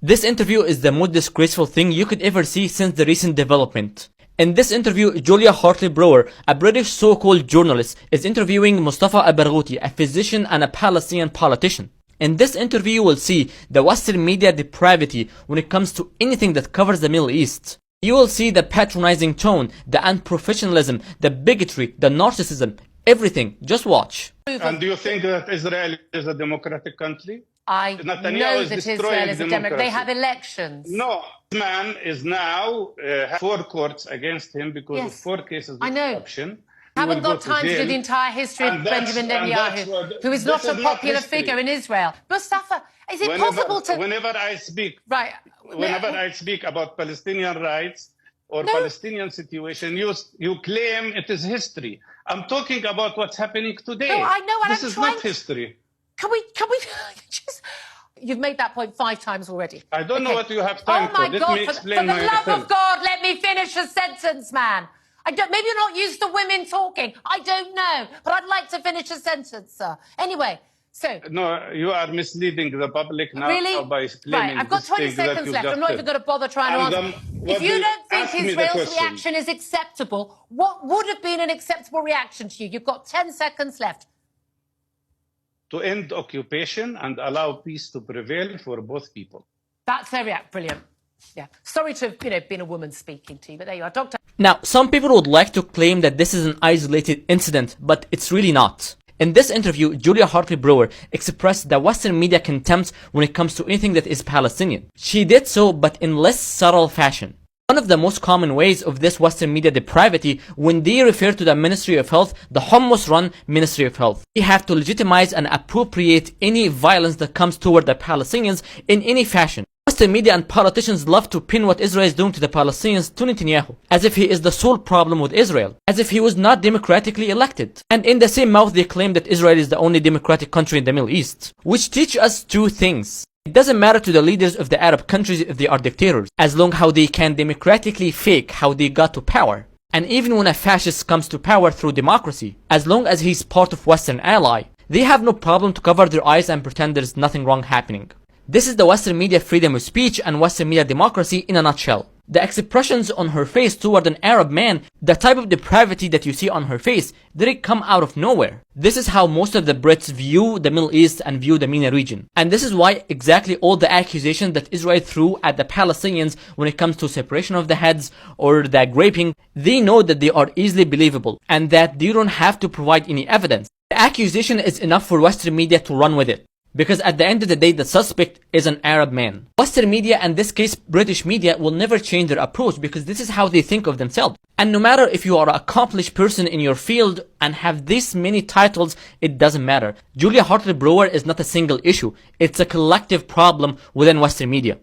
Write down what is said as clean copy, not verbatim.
This interview is the most disgraceful thing you could ever see since the recent development. In this interview, Julia Hartley-Brewer, a British so-called journalist, is interviewing Mustafa al-Barghouti, a physician and a Palestinian politician. In this interview, you will see the Western media depravity when it comes to anything that covers the Middle East. You will see the patronizing tone, the unprofessionalism, the bigotry, the narcissism, everything. Just watch. And do you think that Israel is a democratic country? I Netanyahu know is that destroying Israel is a democracy. democracy. They have elections. No, this man is now has 4 courts against him because of Yes. 4 cases of I know. corruption. He Haven't will go got time to do jail. the entire history of And that's- Benjamin and that's Netanyahu, what- who is this not a is not popular history. figure in Israel. Mustafa, is it Whenever- possible to... Whenever I speak, Right. whenever I speak about Palestinian rights or No. Palestinian situation, you claim it is history. I'm talking about what's happening today. No, I know, and this I'm is trying not to- history. Can we just... You've made that point 5 times already. I don't know Okay. what you have time oh my for. Let God, me for explain the myself. love of God, let me finish a sentence, man. Maybe you're not used to women talking. I don't know. But I'd like to finish a sentence, sir. Anyway, so... No, you are misleading the public now Really? by claiming Right, I've got this 20 thing that seconds you left. just I'm not said. even going to bother trying And, to answer. what If you don't think ask me the Israel's question. reaction is acceptable, what would have been an acceptable reaction to you? You've got 10 seconds left. To end occupation and allow peace to prevail for both people. That's their reaction. Brilliant. Yeah. Sorry to have, been a woman speaking to you, but there you are. Dr. Now, some people would like to claim that this is an isolated incident, but it's really not. In this interview, Julia Hartley-Brewer expressed the Western media contempt when it comes to anything that is Palestinian. She did so, but in less subtle fashion. One of the most common ways of this Western media depravity when they refer to the Ministry of Health, the Hummus-run Ministry of Health. They have to legitimize and appropriate any violence that comes toward the Palestinians in any fashion. Western media and politicians love to pin what Israel is doing to the Palestinians to Netanyahu, as if he is the sole problem with Israel, as if he was not democratically elected. And in the same mouth they claim that Israel is the only democratic country in the Middle East, which teach us 2 things. It doesn't matter to the leaders of the Arab countries if they are dictators, as long how they can democratically fake how they got to power. And even when a fascist comes to power through democracy, as long as he's part of Western ally, they have no problem to cover their eyes and pretend there's nothing wrong happening. This is the Western media freedom of speech and Western media democracy in a nutshell. The expressions on her face toward an Arab man, the type of depravity that you see on her face, didn't come out of nowhere. This is how most of the Brits view the Middle East and view the MENA region. And this is why exactly all the accusations that Israel threw at the Palestinians when it comes to separation of the heads or the raping, they know that they are easily believable and that they don't have to provide any evidence. The accusation is enough for Western media to run with it. Because at the end of the day, the suspect is an Arab man. Western media, and in this case British media, will never change their approach because this is how they think of themselves. And no matter if you are an accomplished person in your field and have this many titles, it doesn't matter. Julia Hartley-Brewer is not a single issue. It's a collective problem within Western media.